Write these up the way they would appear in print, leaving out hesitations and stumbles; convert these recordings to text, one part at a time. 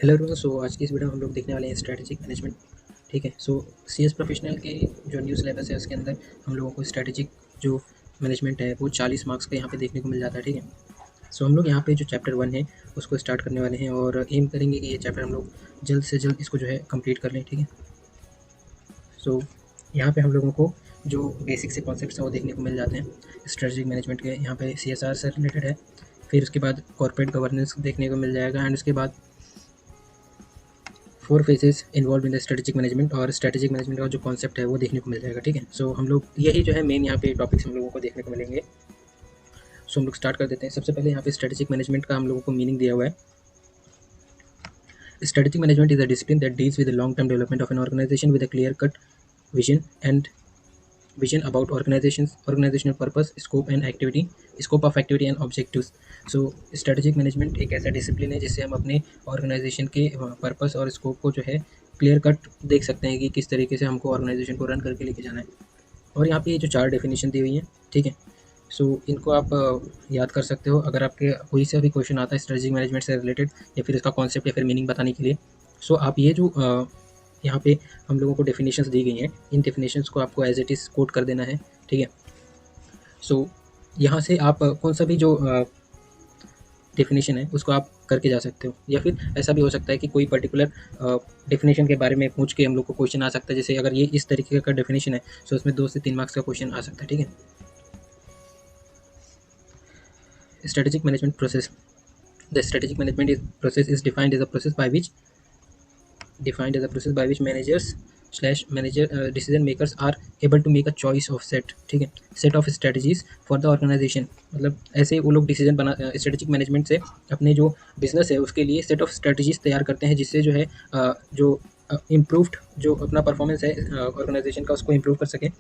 Hello everyone. सो आज की इस वीडियो में हम लोग देखने वाले हैं स्ट्रैटेजिक मैनेजमेंट। ठीक है। सो सीएस प्रोफेशनल के जो न्यू सिलेबस है उसके अंदर हम लोगों को स्ट्रैटेजिक जो मैनेजमेंट है वो 40 मार्क्स का यहाँ पे देखने को मिल जाता है। ठीक है। सो हम लोग यहाँ पे जो चैप्टर 1 है उसको स्टार्ट करने वाले हैं और एम करेंगे कि ये चैप्टर हम लोग जल्द से जल्द इसको जो है कंप्लीट कर लें। ठीक है। सो यहाँ पे हम लोगों को जो बेसिक से कॉन्सेप्ट्स हैं वो देखने को मिल जाते हैं स्ट्रैटेजिक मैनेजमेंट के। यहाँ पे CSR से रिलेटेड है, फिर उसके बाद कॉर्पोरेट गवर्नेंस देखने को मिल जाएगा एंड उसके बाद 4 phases involve in the strategic management और स्ट्रेटेजिक मैनेजमेंट का जो कॉन्सेप्ट है वो देखने को मिल जाएगा। ठीक है। सो हम लोग यही जो है मेन यहाँ पे टॉपिक्स हम लोगों को देखने को मिलेंगे। सो हम लोग स्टार्ट कर देते हैं। सबसे पहले यहाँ पे स्ट्रेटेजिक मैनेजमेंट का हम लोगों को मीनिंग दिया हुआ है। Strategic management is a discipline that deals with the long term development of an organization with a clear cut vision and vision about organizational purpose, scope of activity and objectives. So strategic management एक ऐसा discipline है जिससे हम अपने organisation के purpose और scope को जो है क्लियर कट देख सकते हैं कि किस तरीके से हमको ऑर्गेनाइजेशन को रन करके लेके जाना है। और यहाँ पे ये जो 4 डेफिनेशन दी हुई हैं, ठीक है। सो इनको आप याद कर सकते हो अगर आपके कोई से भी क्वेश्चन आता है स्ट्रेटेजिक मैनेजमेंट से रिलेटेड या फिर इसका कॉन्सेप्ट या फिर मीनिंग बताने के लिए। सो आप ये जो यहाँ पे हम लोगों को डेफिनेशंस दी गई हैं, इन डेफिनेशंस को आपको एज इट इज़ कोट कर देना है। ठीक है। सो यहाँ से आप कौन सा भी जो डेफिनेशन है उसको आप करके जा सकते हो, या फिर ऐसा भी हो सकता है कि कोई पर्टिकुलर डेफिनेशन के बारे में पूछ के हम लोग को क्वेश्चन आ सकता है। जैसे अगर ये इस तरीके का डेफिनेशन है तो उसमें 2 से 3 मार्क्स का क्वेश्चन आ सकता है। ठीक है। Strategic management process. The strategic management process is defined as a process by which managers/manager decision makers are able to make a choice of ठीक है, set of strategies for the organization। मतलब ऐसे वो लोग डिसीजन बना strategic management से अपने जो बिजनेस है उसके लिए सेट ऑफ स्ट्रेटजीज तैयार करते हैं जिससे जो है जो इम्प्रूव्ड जो अपना परफॉर्मेंस है ऑर्गेनाइजेशन का उसको इम्प्रूव कर सके।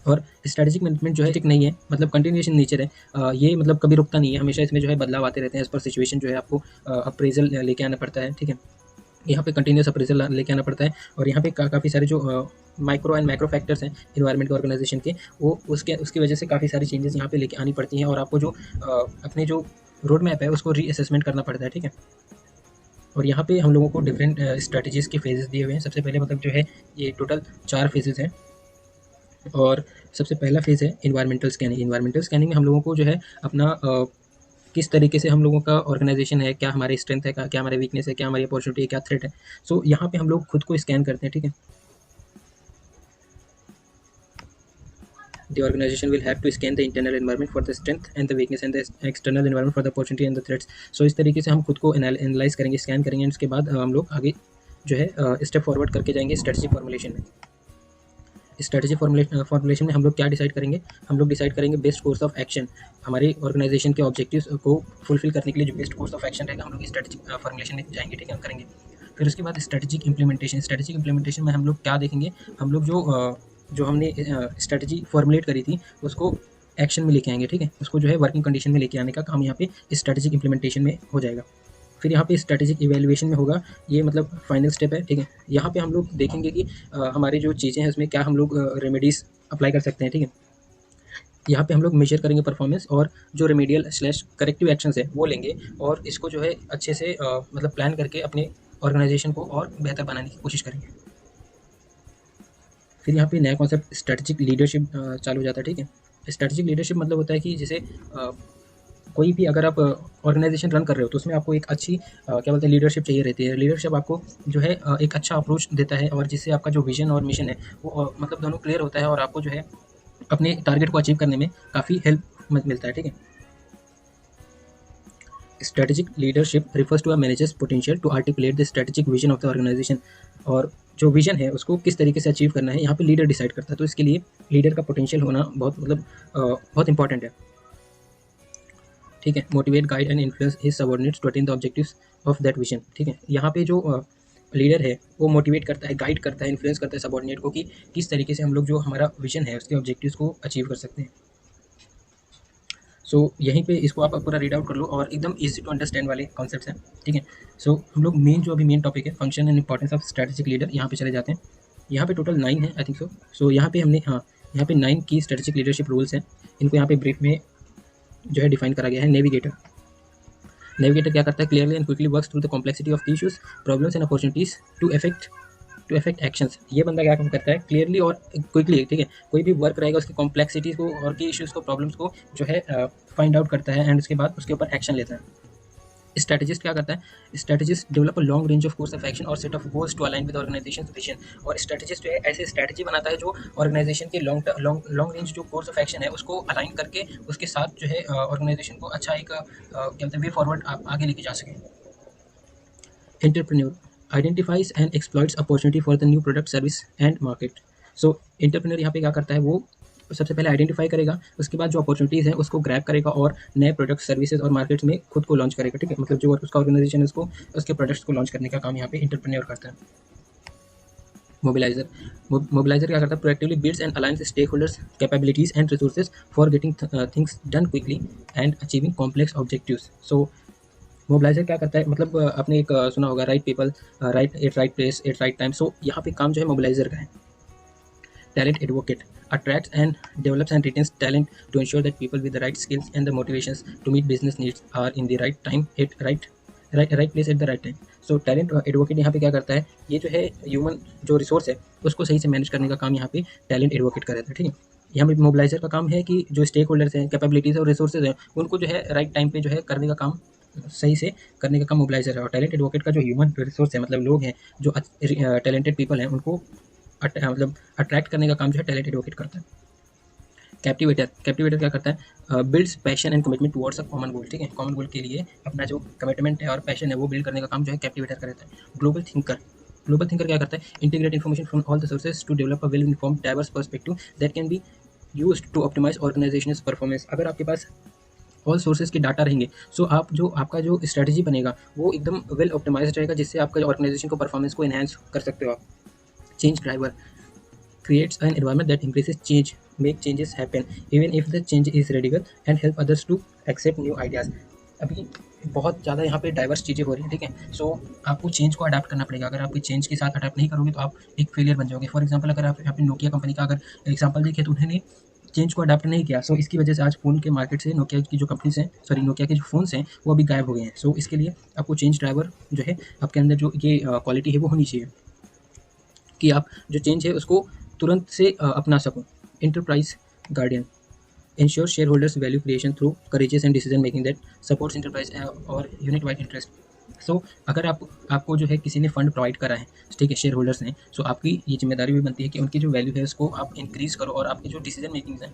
और स्ट्रेटेजिक मैनेजमेंट जो है एक नहीं है, मतलब कंटिन्यूएशन नेचर है। ये मतलब कभी रुकता नहीं है, हमेशा इसमें जो है बदलाव आते रहते हैं। इस पर सिचुएशन जो है आपको अप्रेजल लेके आना पड़ता है। ठीक है। यहाँ पे कंटिन्यूस अप्रेजल लेके आना पड़ता है और यहाँ पे काफ़ी सारे जो माइक्रो एंड मैक्रो फैक्टर्स हैं इन्वायरमेंट के ऑर्गेनाइजेशन के, वो उसकी वजह से काफ़ी सारी चेंजेस यहाँ पे लेके आनी पड़ती हैं और आपको जो अपने जो रोड मैप है उसको रीअसेसमेंट करना पड़ता है। ठीक है। और यहाँ पे हम लोगों को डिफरेंट स्ट्रेटजीज़ के फेजेस दिए हुए हैं। सबसे पहले मतलब जो है ये टोटल 4 फेजेस हैं और सबसे पहला फेज़ है इन्वायरमेंटल स्कैनिंग। इन्वायरमेंटल स्कैनिंग में हम लोगों को जो है अपना किस तरीके से हम लोगों का ऑर्गेनाइजेशन है, क्या हमारी स्ट्रेंथ है, क्या हमारी वीकनेस है, क्या हमारी अपॉर्चुनिटी है, क्या थ्रेट है। सो यहाँ पे हम लोग खुद को स्कैन करते हैं। ठीक है। The organization will have to scan the internal environment for the strength and the weakness and the external environment for the opportunity and the threats। So इस तरीके से हम खुद को एनालाइज करेंगे, स्कैन करेंगे, उसके बाद हम लोग आगे जो है स्टेप फॉरवर्ड करके जाएंगे स्ट्रेटजिक फॉर्मुलेशन में। स्ट्रेटजी फॉर्मुलेशन में हम लोग क्या डिसाइड करेंगे, हम लोग डिसाइड करेंगे बेस्ट कोर्स ऑफ एक्शन। हमारे ऑर्गेनाइजेशन के ऑब्जेक्टिव्स को फुलफिल करने के लिए जो बेस्ट कोर्स ऑफ एक्शन रहेगा हम लोग स्ट्रेटजिक फॉर्मुलेशन में जाएंगे। ठीक है, हम करेंगे। फिर उसके बाद स्ट्रेटजिक इंप्लीमेंटेशन में हम लोग क्या देखेंगे, हम लोग जो हमने स्ट्रेटजी फॉर्मुलेट करी थी उसको एक्शन में लेके आएंगे। ठीक है, उसको जो है वर्किंग कंडीशन में लेके आने का काम यहाँ पे स्ट्रेटजिक इंप्लीमेंटेशन में हो जाएगा। फिर यहाँ पे स्ट्रेटेजिक इवैल्यूएशन में होगा, ये मतलब फाइनल स्टेप है। ठीक है, यहाँ पे हम लोग देखेंगे कि हमारी जो चीज़ें हैं उसमें क्या हम लोग रेमेडीज़ अप्लाई कर सकते हैं। ठीक है, यहाँ पे हम लोग मेजर करेंगे परफॉर्मेंस और जो रेमेडियल/करेक्टिव एक्शंस है वो लेंगे और इसको जो है अच्छे से मतलब प्लान करके अपने ऑर्गेनाइजेशन को और बेहतर बनाने की कोशिश करेंगे। फिर यहाँ पे नया कॉन्सेप्ट स्ट्रेटेजिक लीडरशिप चालू हो जाता है। ठीक है, स्ट्रेटेजिक लीडरशिप मतलब होता है कि जैसे कोई भी अगर आप ऑर्गेनाइजेशन रन कर रहे हो तो उसमें आपको एक अच्छी क्या बोलते हैं लीडरशिप चाहिए रहती है। लीडरशिप आपको जो है एक अच्छा अप्रोच देता है और जिससे आपका जो विजन और मिशन है वो मतलब दोनों क्लियर होता है और आपको जो है अपने टारगेट को अचीव करने में काफ़ी हेल्प मिलता है। ठीक है, strategic leadership refers to a manager's potential to articulate the strategic vision of the organization. और जो विजन है उसको किस तरीके से अचीव करना है यहाँ पे लीडर डिसाइड करता है, तो इसके लिए लीडर का पोटेंशियल होना बहुत इंपॉर्टेंट है। ठीक है, motivate guide and influence his subordinates to attain the objectives of that vision. ठीक है, यहाँ पे जो लीडर है वो मोटिवेट करता है, गाइड करता है, इन्फ्लुएंस करता है सबऑर्डिनेट को कि किस तरीके से हम लोग जो हमारा विजन है उसके ऑब्जेक्टिव्स को अचीव कर सकते हैं। सो यहीं पे इसको आप पूरा रीड आउट कर लो और एकदम ईजी टू अंडरस्टैंड वाले कॉन्सेप्ट्स हैं। ठीक है, सो हम लोग मेन टॉपिक है function and importance of strategic leader, यहाँ पे चले जाते हैं। यहाँ पे टोटल 9 है आई थिंक सो यहाँ पे हमने यहाँ पे 9 की स्ट्रेटेजिक लीडरशिप रूल्स हैं, इनको यहाँ पे ब्रीफ में जो है डिफाइन करा गया है। नेविगेटर, नेविगेटर क्या करता है, clearly and quickly works through the complexity of issues, problems and opportunities to effect actions. ये बंदा क्या काम करता है, क्लियरली और क्विकली, ठीक है, कोई भी वर्क रहेगा उसकी कॉम्प्लेक्सिटीज को और की इश्यूज को, प्रॉब्लम्स को जो है फाइंड आउट करता है एंड उसके बाद उसके ऊपर एक्शन लेता है। स्ट्रेटेजिस्ट क्या करता है, strategist develop a long range of course of action और set of goals to align with organization vision. और स्ट्रेटेजिस्ट जो है ऐसे स्ट्रेटेजी बनाता है जो ऑर्गेनाइजेशन के लॉन्ग रेंज जो कोर्स ऑफ एक्शन है उसको अलाइन करके उसके साथ जो है ऑर्गेनाइजेशन को अच्छा एक क्या बोलते हैं वे फॉरवर्ड आगे लेके जा सके। Entrepreneur identifies and exploits opportunity for the new product service and market. So entrepreneur यहाँ पे क्या करता है, वो सबसे पहले आइडेंटिफाई करेगा, उसके बाद जो अपॉर्चुनिटीज़ हैं उसको ग्रैब करेगा और नए प्रोडक्ट सर्विसेज और मार्केट्स में खुद को लॉन्च करेगा, ठीक है, मतलब जो उसका ऑर्गेनाइजेशन है उसको उसके प्रोडक्ट्स को लॉन्च करने का काम यहाँ पे एंटरप्रेन्योर करता है। मोबिलाइजर क्या करता है, proactively builds and aligns stake holders capabilities and resources for getting things done quickly and achieving complex objectives. So mobilizer क्या करता है, मतलब आपने एक सुना होगा, right people right at right place at right time. So यहाँ पे काम जो है मोबिलाइजर का है। Talent advocate attracts and develops and retains talent to ensure that people with the right skills and the motivations to meet business needs are in the right time at right place at the right time. So talent advocate यहाँ पे क्या करता है, ये जो है human जो resource है उसको सही से मैनेज करने का काम यहाँ पे टैलेंट एडवोकेट कर रहता है, ठीक है। यहाँ पे मोबिलाइजर का काम है कि जो स्टेक होल्डर्स हैं, कैपेबिलिटीज और रिसोर्सेज हैं, उनको जो है राइट टाइम पे जो है करने का काम, सही से करने का काम मोबिलाइजर है। और टैलेंट एडवोकेट का जो ह्यूमन रिसोर्स है, मतलब लोग हैं जो टैलेंटेड पीपल हैं, उनको मतलब अट्रैक्ट करने का काम जो है टैलेंट एडवोकेट करता है। कैप्टिवेटर क्या करता है, builds passion and commitment towards a common goal, ठीक है, कॉमन गोल के लिए अपना जो कमिटमेंट है और पैशन है वो बिल्ड करने का काम जो है कैप्टिवेटर का रहता है। ग्लोबल थिंकर क्या करता है, integrate information from all the sources to develop a well informed diverse perspective that can be used to optimize organization's performance. अगर आपके पास ऑल सोर्सेज के डाटा रहेंगे, सो आपका जो स्ट्रेटजी बनेगा वो एकदम वेल ऑप्टिमाइज्ड रहेगा, जिससे आपका ऑर्गेनाइजेशन को परफॉर्मेंस को एनहांस कर सकते हो आप। Change driver creates an environment that increases change, make changes happen even if the change is radical and help others to accept new ideas। अभी बहुत ज़्यादा यहाँ पे डाइवर्स चीज़ें हो रही हैं, ठीक है। सो आपको चेंज को अडाप्ट करना पड़ेगा। अगर आप चेंज के साथ अडाप्ट नहीं करोगे तो आप एक फेलियर बन जाओगे। फॉर एग्जांपल अगर आप यहाँ पे नोकिया कंपनी का अगर एग्जांपल देखिए तो उन्होंने चेंज को अडाप्ट नहीं किया। सो इसकी वजह से आज फ़ोन के मार्केट से नोकिया की जो कंपनीज हैं, नोकिया के जो फ़ोन्स हैं वो अभी गायब हो गए हैं। सो इसके लिए आपको चेंज ड्राइवर जो है आपके अंदर जो ये क्वालिटी है वो होनी चाहिए कि आप जो चेंज है उसको तुरंत से अपना सको। Enterprise guardian ensure share holders value creation through courageous and decision making that supports enterprise और यूनिट वाइड इंटरेस्ट। सो अगर आपको जो है किसी ने फंड प्रोवाइड करा है, ठीक है, शेयर होल्डर्स ने, सो आपकी ये जिम्मेदारी भी बनती है कि उनकी जो वैल्यू है उसको आप इंक्रीज़ करो और आपकी जो डिसीजन मेकिंग है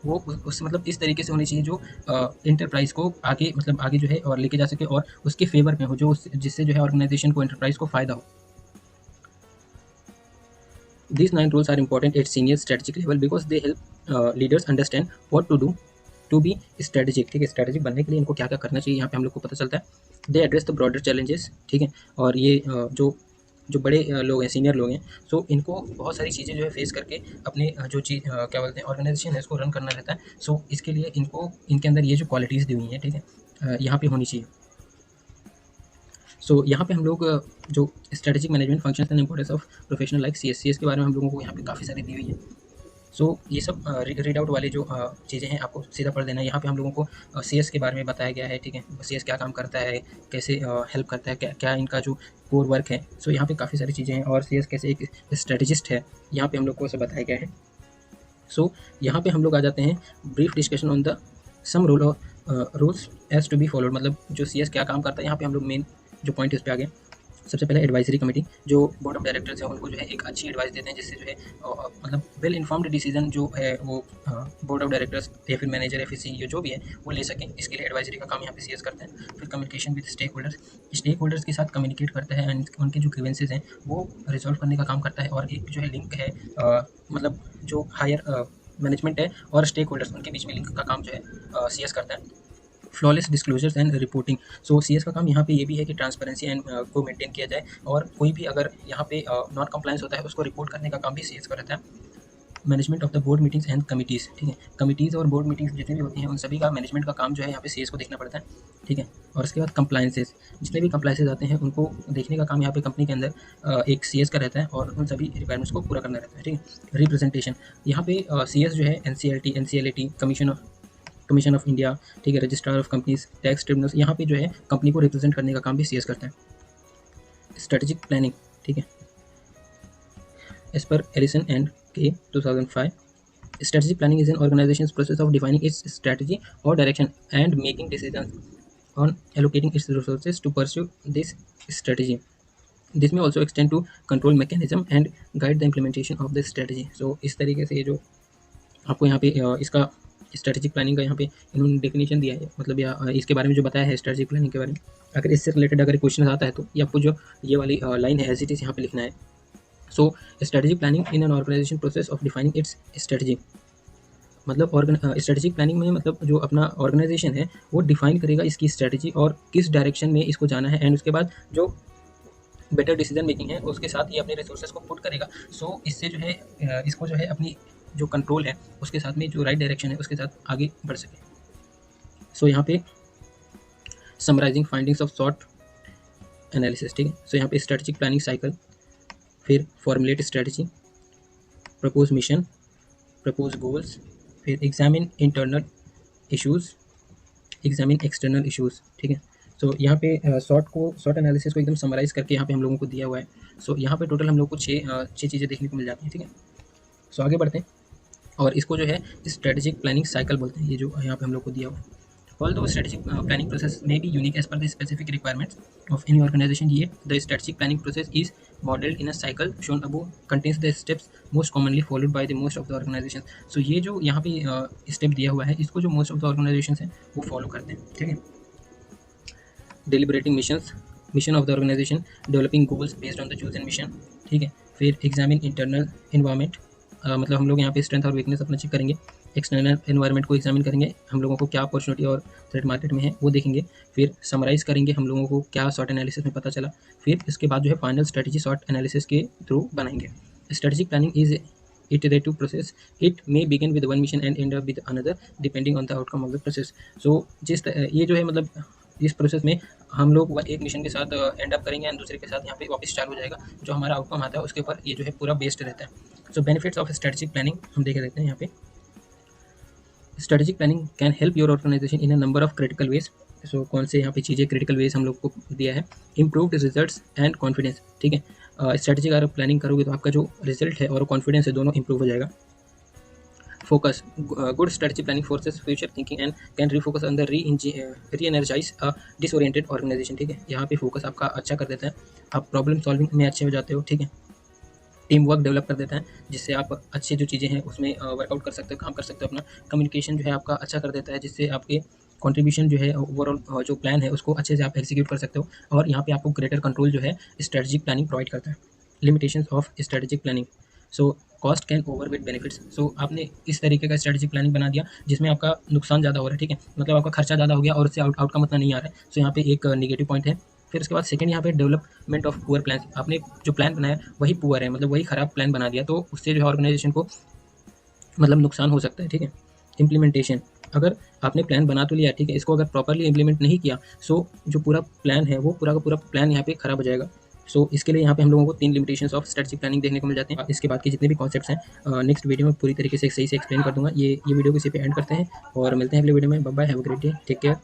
वो उस मतलब इस तरीके से होनी चाहिए जो इंटरप्राइज को आगे मतलब आगे जो है और लेके जा सके और उसके फेवर में हो, जो जिससे जो है ऑर्गेनाइजेशन को, इंटरप्राइज को फ़ायदा हो। These 9 roles are important at senior strategic level because they help leaders understand what to do to be strategic, ठीक है। स्ट्रेटेजिक बनने के लिए इनको क्या क्या करना चाहिए यहाँ पे हम लोग को पता चलता है। दे एड्रेस द ब्रॉडर चैलेंजेस, ठीक है, और ये जो बड़े लोग हैं, सीनियर लोग हैं, सो इनको बहुत सारी चीज़ें जो है फेस करके अपने जो चीज़ क्या बोलते हैं ऑर्गेनाइजेशन है उसको रन करना रहता है। सो इसके लिए इनके अंदर ये जो क्वालिटीज़ दी हुई हैं, ठीक है, यहाँ पे होनी चाहिए। सो यहाँ पे हम लोग जो strategic management functions and importance of professional like CSCS के बारे में हम लोगों को यहाँ पे काफ़ी सारी दी हुई है। सो ये सब रीड आउट वाली जो चीज़ें हैं आपको सीधा पढ़ देना है। यहाँ पे हम लोगों को CS के बारे में बताया गया है, ठीक है, CS क्या काम करता है, कैसे हेल्प करता है, क्या इनका जो कोर वर्क है। सो यहाँ पे काफ़ी सारी चीज़ें हैं और CS कैसे एक स्ट्रेटेजिस्ट है यहाँ पे हम लोग को ऐसा बताया गया है। सो यहाँ पे हम लोग आ जाते हैं brief discussion on the some rules as to be followed, मतलब जो CS क्या काम करता है। यहाँ पे हम लोग मेन जो पॉइंट इस पे आ गए। सबसे पहले एडवाइजरी कमेटी, जो बोर्ड ऑफ डायरेक्टर्स है उनको जो है एक अच्छी एडवाइस देते हैं, जिससे जो है मतलब वेल इन्फॉर्म्ड डिसीजन जो है वो बोर्ड ऑफ डायरेक्टर्स या फिर मैनेजर या फिर CEO जो भी है वो ले सकें। इसके लिए एडवाइजरी का काम यहाँ पे CS करते हैं। फिर कम्युनिकेशन विद स्टेक होल्डर्स के साथ कम्युनिकेट करता है एंड उनके जो ग्रीवेंसेज हैं वो रिजॉल्व करने का काम करता है। और एक जो है लिंक है मतलब जो हायर मैनेजमेंट है और स्टेक होल्डर्स उनके बीच में लिंक का काम जो है CS करता है। Flawless disclosures and reporting, so CS का काम यहाँ पे ये भी है कि ट्रांसपेरेंसी एंड को मेंटेन किया जाए और कोई भी अगर यहाँ पे नॉन कंप्लायंस होता है उसको रिपोर्ट करने का काम भी CS का रहता है। Management of the board meetings and committees, ठीक है, कमिटीज़ और बोर्ड मीटिंग्स जितनी भी होती हैं उन सभी का मैनेजमेंट का काम जो है यहाँ पे CS को देखना पड़ता है, ठीक है। और उसके बाद कंप्लायंसेस, जितने भी कंप्लायंसेस आते हैं उनको देखने का काम यहाँ पे कंपनी के अंदर एक CS का रहता है और उन सभी रिक्वायरमेंट्स को पूरा करना रहता है, ठीक है। रिप्रेजेंटेशन, यहाँ पे CS जो है NCLT NCLAT commission commission of India, ठीक है, registrar of companies, tax tribunals, यहाँ पे जो है कंपनी को रिप्रेजेंट करने का काम भी सीएस करता है। स्ट्रेटेजिक प्लानिंग, ठीक है, एज पर एलिसन एंड के 2005, strategic planning is an organization's process of defining its strategy or direction and making decisions on allocating its resources to pursue this strategy. This may also extend to control mechanism and guide the implementation of the strategy. So इस तरीके से ये जो आपको यहाँ पे इसका strategic planning का यहाँ पे इन्होंने डेफिनेशन दिया है, मतलब या इसके बारे में जो बताया है स्ट्रेटेजिक प्लानिंग के बारे में। अगर इससे रिलेटेड अगर क्वेश्चन आता है तो ये आपको जो ये वाली लाइन है एज इट इज़ यहाँ पे लिखना है। So strategic planning in an organization process of defining its strategy, मतलब स्ट्रेटेजिक प्लानिंग में मतलब जो अपना ऑर्गेनाइजेशन है वो डिफाइन करेगा इसकी स्ट्रेटजी और किस डायरेक्शन में इसको जाना है, एंड उसके बाद जो बेटर डिसीजन मेकिंग है उसके साथ ये अपने रिसोर्सेज को पुट करेगा। सो इससे जो है इसको जो है अपनी जो कंट्रोल है उसके साथ में जो राइट डायरेक्शन है उसके साथ आगे बढ़ सके। सो यहाँ पे summarizing findings of SWOT analysis, ठीक है। सो यहाँ पे स्ट्रेटेजिक प्लानिंग साइकिल, फिर formulate strategy, propose mission, propose goals, फिर examine internal issues, examine external issues, ठीक है। सो यहाँ पे शॉर्ट एनालिसिस को एकदम समराइज़ करके यहाँ पे हम लोगों को दिया हुआ है। सो यहाँ पे टोटल हम लोग को छः चीज़ें देखने को मिल जाती हैं, ठीक है। सो आगे बढ़ते हैं और इसको जो है स्ट्रेटेजिक प्लानिंग साइकिल बोलते हैं, ये जो यहाँ पे हम लोग को दिया हुआ है। Although strategic planning process may be unique as per the specific requirements of any organization, yet the strategic planning process is modeled in a cycle shown above contains the steps most commonly followed by the most of the organizations. So ये जो यहाँ पे step दिया हुआ है इसको जो most of the organisations हैं वो फॉलो करते हैं, ठीक है। Deliberating mission of the organization, developing goals based on the chosen mission, ठीक है। फिर एग्जामिन इंटरनल इन्वायरमेंट, मतलब हम लोग यहाँ पे स्ट्रेंथ और वीकनेस अपना चेक करेंगे। एक्सटर्नल एनवायरनमेंट को एग्जामिन करेंगे, हम लोगों को क्या अपॉर्चुनिटी और थ्रेट मार्केट में है वो देखेंगे। फिर समराइज़ करेंगे हम लोगों को क्या शॉर्ट एनालिसिस में पता चला। फिर इसके बाद जो है फाइनल स्ट्रेटजी शॉर्ट एनालिसिस के थ्रू बनाएंगे। Strategic planning is iterative process. It may begin with one mission and end up with another depending on the outcome of the process. So ये जो है मतलब इस प्रोसेस में हम लोग एक मिशन के साथ एंड अप करेंगे एंड दूसरे के साथ यहाँ पे वापस चालू हो जाएगा। जो हमारा आउटकम आता है उसके ऊपर ये जो है पूरा बेस्ड रहता है। So benefits of strategic planning हम देख लेते हैं यहाँ पे। Strategic planning can help your organization in a number of critical ways. So कौन से यहाँ पे चीज़ें क्रिटिकल वेज हम लोग को दिया है। इम्प्रूव्ड रिजल्ट्स एंड कॉन्फिडेंस, ठीक है। स्ट्रेटेजिक अगर प्लानिंग करोगे तो आपका जो रिजल्ट है और कॉन्फिडेंस है दोनों इंप्रूव हो जाएगा। Focus, good strategy planning forces future thinking and can refocus on the री एनर्जाइज अ डिसओरिएंटेड ऑर्गेनाइजेशन, ठीक है। यहाँ पे फोकस आपका अच्छा कर देता है, आप प्रॉब्लम सॉल्विंग में अच्छे हो जाते हो, ठीक है। टीम वर्क डेवलप कर देता है जिससे आप अच्छी जो चीज़ें हैं उसमें वर्कआउट कर सकते हो, काम कर सकते हो। अपना कम्युनिकेशन जो है आपका अच्छा कर देता है जिससे आपके कंट्रीब्यूशन जो है ओवरऑल जो प्लान है उसको अच्छे से आप एग्जीक्यूट कर सकते हो। और यहाँ पे आपको ग्रेटर कंट्रोल जो है स्ट्रेटेजिक प्लानिंग प्रोवाइड करता है। Limitations of strategic planning, so cost can overweight benefits. सो आपने इस तरीके का स्ट्रेटेजिक प्लानिंग बना दिया जिसमें आपका नुकसान ज़्यादा हो रहा है, ठीक है, मतलब आपका खर्चा ज़्यादा हो गया और उससे आउटकम उतना नहीं आ रहा है। सो यहाँ पे एक नेगेटिव पॉइंट है। फिर उसके बाद सेकंड यहाँ पे डेवलपमेंट ऑफ पुअर प्लान, आपने जो प्लान बनाया वही पुअर है, मतलब वही ख़राब प्लान बना दिया तो उससे जो है ऑर्गेनाइजेशन को मतलब नुकसान हो सकता है, ठीक है। इम्प्लीमेंटेशन, अगर आपने प्लान बना तो लिया, ठीक है, इसको अगर प्रॉपरली इम्प्लीमेंट नहीं किया सो जो पूरा प्लान है वो पूरा का पूरा प्लान यहाँ पे ख़राब हो जाएगा। सो इसके लिए यहाँ पे हम लोगों को 3 लिमिटेशंस ऑफ स्ट्रेटेजिक प्लानिंग देखने को मिल जाते हैं। इसके बाद के जितने भी कॉन्सेप्ट्स हैं नेक्स्ट वीडियो में पूरी तरीके से सही से एक्सप्लेन कर दूंगा। ये वीडियो को इसी पे एंड करते हैं और मिलते हैं अगले वीडियो में। Bye bye, have a great day, take care.